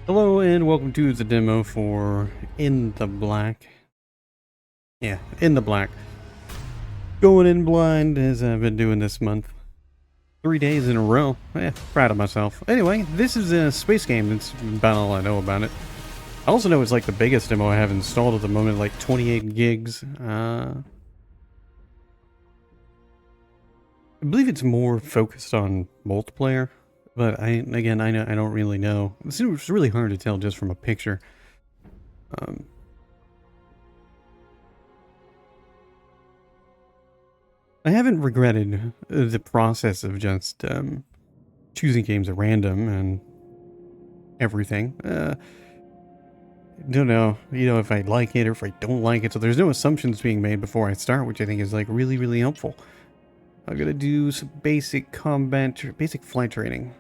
Hello and welcome to the demo for In the Black. Yeah, In the Black. Going in blind as I've been doing this month. 3 days in a row. Proud of myself. Anyway, this is a space game. That's about all I know about it. I also know it's like the biggest demo I have installed at the moment, like 28 gigs. I believe it's more focused on multiplayer, but I don't really know. It's really hard to tell just from a picture. Um, I haven't regretted the process of just choosing games at random and everything. Don't know, if I like it or if I don't like it. So there's no assumptions being made before I start, which I think is like really, really helpful. I'm gonna do some basic combat, basic flight training.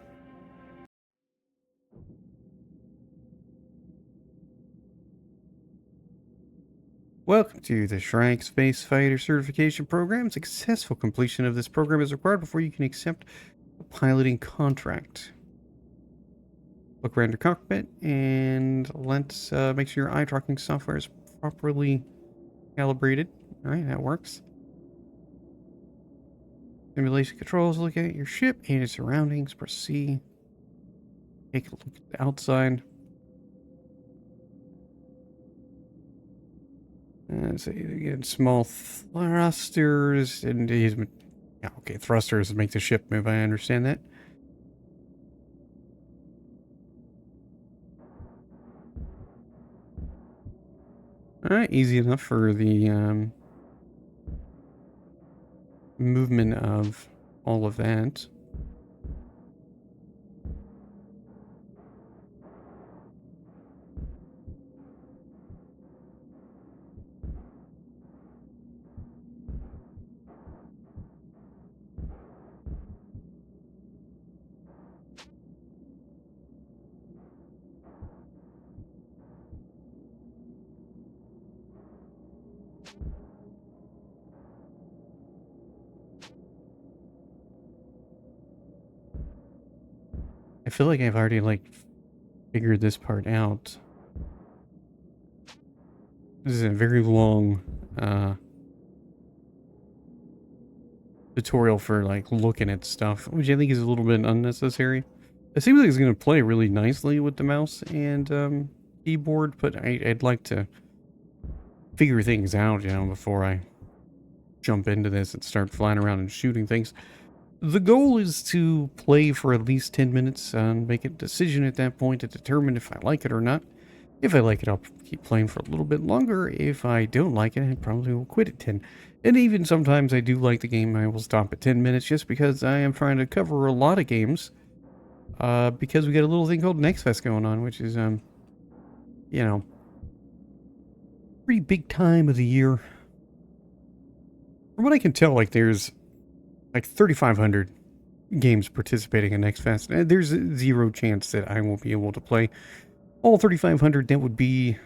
Welcome to the Shrike Space Fighter Certification Program. Successful completion of this program is required before you can accept a piloting contract. Look around your cockpit and let's make sure your eye tracking software is properly calibrated. All right, that works. Simulation controls, look at your ship and its surroundings. Press C. Take a look at the outside. So you get small thrusters and these. Yeah, okay, thrusters make the ship move. I understand that. All right, easy enough for the movement of all of that. I feel like I've already like figured this part out. This is a very long tutorial for like looking at stuff, which I think is a little bit unnecessary. It seems like it's going to play really nicely with the mouse and keyboard, but I'd like to figure things out, before I jump into this and start flying around and shooting things. The goal is to play for at least 10 minutes and make a decision at that point to determine if I like it or not. If I like it, I'll keep playing for a little bit longer. If I don't like it, I probably will quit at 10. And even sometimes I do like the game, I will stop at 10 minutes just because I am trying to cover a lot of games. Because we got a little thing called Next Fest going on, which is, you know, pretty big time of the year. From what I can tell, like there's like 3,500 games participating in Next Fest. There's zero chance that I won't be able to play all 3,500. That would be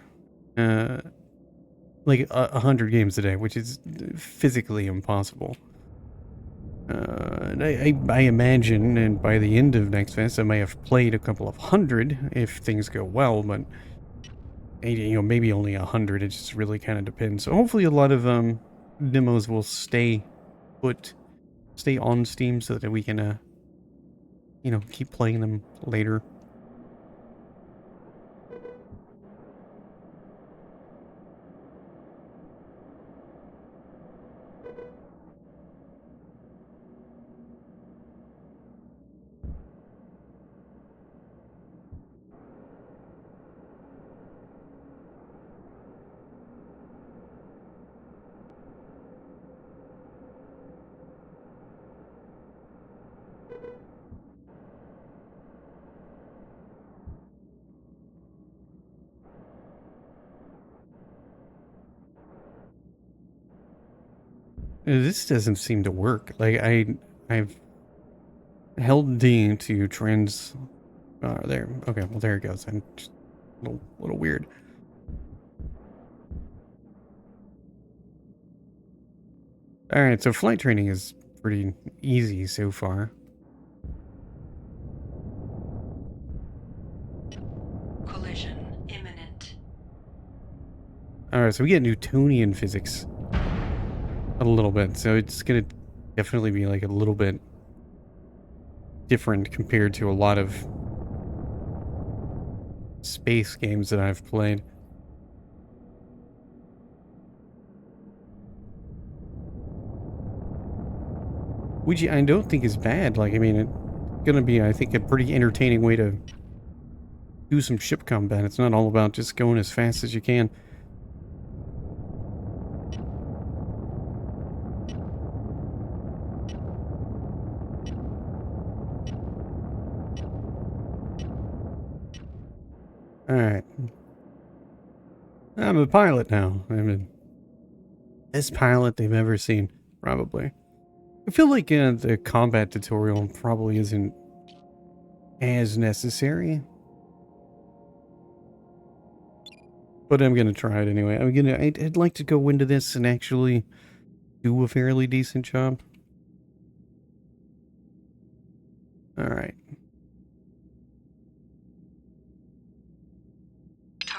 like 100 games a day, which is physically impossible. And I imagine, and by the end of Next Fest, I may have played a couple of hundred if things go well, but maybe only 100. It just really kind of depends. So hopefully, a lot of demos will stay on Steam so that we can keep playing them later. This doesn't seem to work. Like I've held D to trans. There. Okay. Well, there it goes. I'm just a little weird. All right. So flight training is pretty easy so far. Collision imminent. Alright, so we get Newtonian physics. A little bit, so it's gonna definitely be like a little bit different compared to a lot of space games that I've played. Which I don't think is bad. Like, I mean, it's gonna be, I think, a pretty entertaining way to do some ship combat. It's not all about just going as fast as you can. Alright. I'm a pilot now. I'm the best pilot they've ever seen, probably. I feel like the combat tutorial probably isn't as necessary. But I'm gonna try it anyway. I'd like to go into this and actually do a fairly decent job. Alright.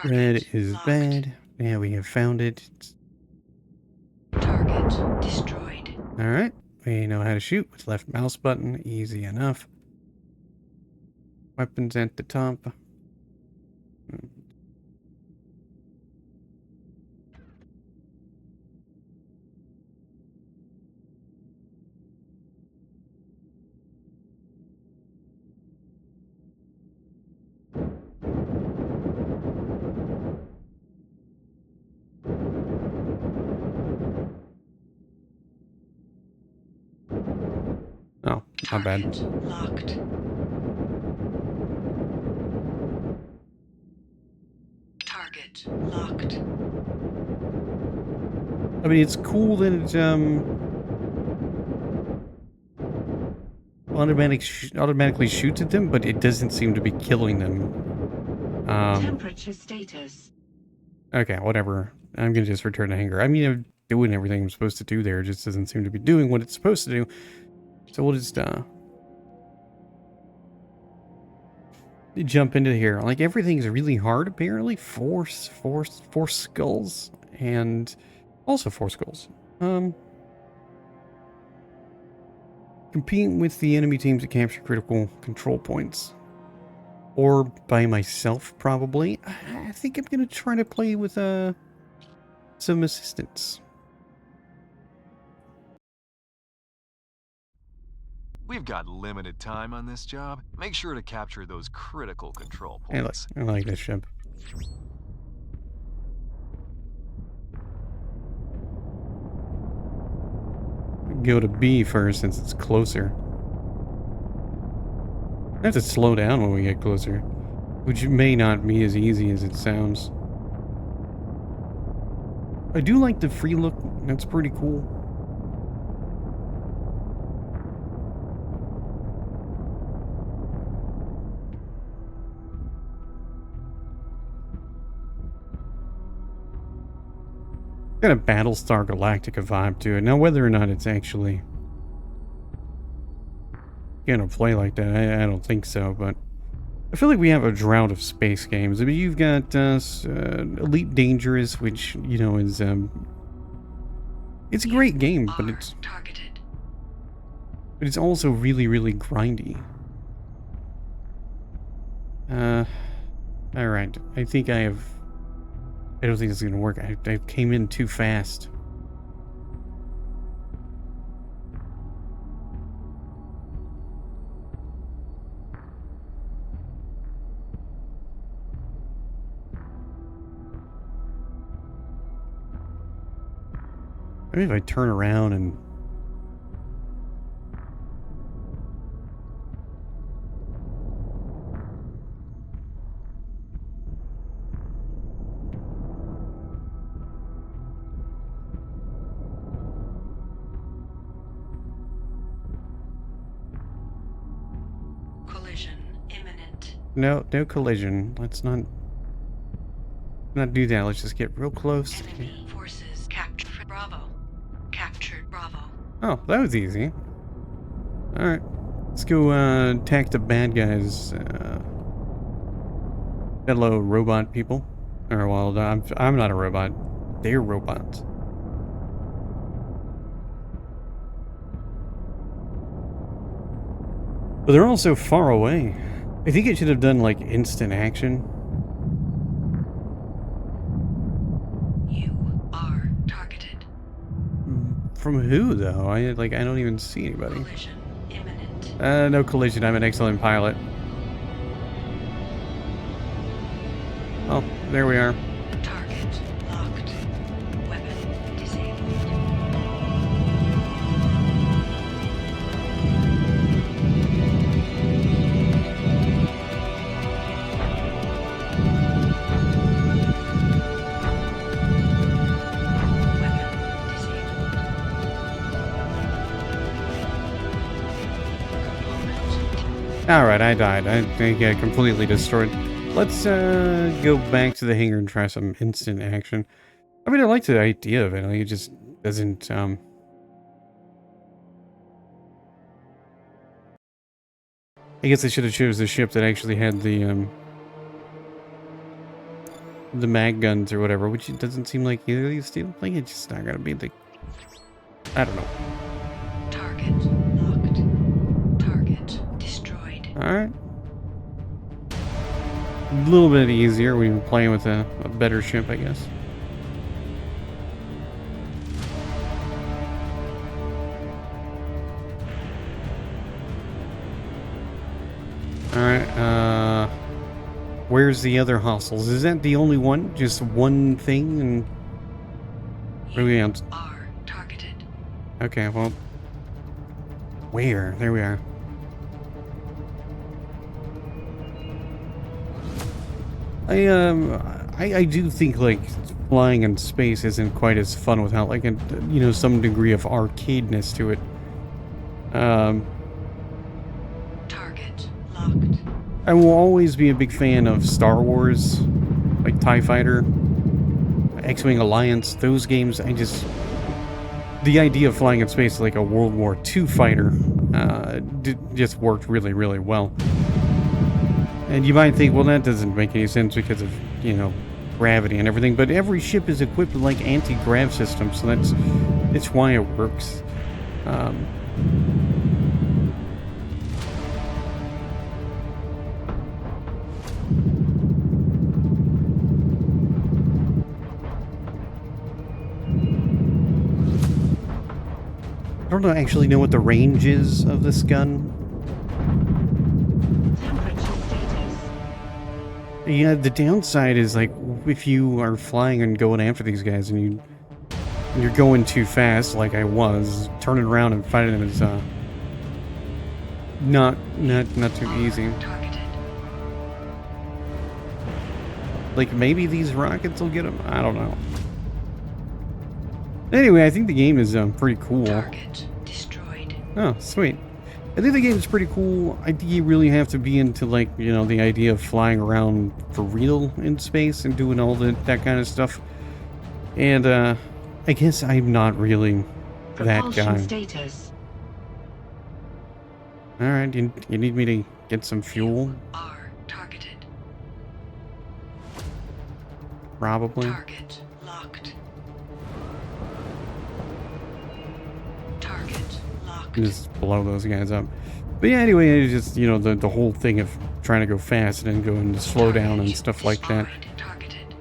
Red is locked. bad. Yeah, we have found it. Target destroyed. Alright. We know how to shoot with left mouse button. Easy enough. Weapons at the top. Oh, not bad. Locked. Target locked. I mean, it's cool that it, automatically shoots at them, but it doesn't seem to be killing them. Temperature status. Okay, whatever. I'm gonna just return to hangar. I mean, I'm doing everything I'm supposed to do there. It just doesn't seem to be doing what it's supposed to do. So we'll just, jump into here. Like, everything's really hard, apparently. Four skulls. And also 4 skulls. Compete with the enemy teams to capture critical control points. Or by myself, probably. I think I'm gonna try to play with, some assistance. We've got limited time on this job. Make sure to capture those critical control I points. like this ship. Go to B first since it's closer. I have to slow down when we get closer, which may not be as easy as it sounds. I do like the free look. That's pretty cool. Got a Battlestar Galactica vibe to it. Now, whether or not it's actually gonna play like that, I don't think so, but I feel like we have a drought of space games. I mean, you've got Elite Dangerous, which, you know, is it's a great game, but it's also really, really grindy. Alright. I think I don't think this is gonna work. I came in too fast. Maybe if I turn around and... Collision imminent. No collision. Let's not do that. Let's just get real close. Enemy forces captured Bravo. Captured Bravo. Oh, that was easy. Alright. Let's go attack the bad guys. Hello, robot people. Or, well, I'm not a robot. They're robots. But they're all so far away. I think it should have done, like, instant action. You are targeted. From who, though? I don't even see anybody. Collision imminent. No collision. I'm an excellent pilot. Oh, there we are. Target locked. Weapon disabled. Weapon disabled. Component. Alright, I died. I got completely destroyed. Let's go back to the hangar and try some instant action. I mean, I like the idea of it. Like, it just doesn't, I guess I should have chose the ship that actually had the mag guns or whatever, which it doesn't seem like either of these do. Like, it's just not gonna be the... I don't know. Target locked. Target destroyed. Alright. A little bit easier when you're playing with a better ship, I guess. Alright, where's the other hostiles? Is that the only one? Just one thing? And what are we on? Are targeted. Okay, well... Where? There we are. I do think, like, flying in space isn't quite as fun without, like, a, you know, some degree of arcadeness to it. Target locked. I will always be a big fan of Star Wars, like TIE Fighter, X-Wing Alliance, those games. I just... The idea of flying in space like a World War II fighter just worked really, really well. And you might think, well, that doesn't make any sense because of, you know, gravity and everything, but every ship is equipped with, like, anti-grav systems, so that's why it works. I don't actually know what the range is of this gun. Yeah, the downside is, like, if you are flying and going after these guys and you're going too fast, like I was, turning around and fighting them is not too easy. Targeted. Like, maybe these rockets will get them. I don't know. Anyway, I think the game is pretty cool. Target destroyed. Oh, sweet. I think the game is pretty cool. I think you really have to be into, like, you know, the idea of flying around for real in space and doing all that kind of stuff. And, I guess I'm not really that guy. Status. Alright, you need me to get some fuel? Are targeted. Probably. Target locked. Target locked. Just blow those guys up. But yeah, anyway, it's just, you know, the whole thing of trying to go fast and then go into slow down and stuff like that Targeted.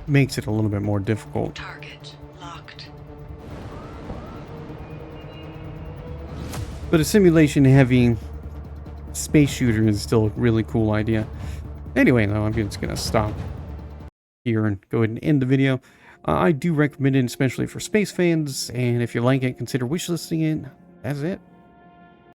makes it a little bit more difficult. Target locked. But a simulation-heavy space shooter is still a really cool idea. Anyway, though, I'm just going to stop here and go ahead and end the video. I do recommend it, especially for space fans, and if you like it, consider wishlisting it. That's it.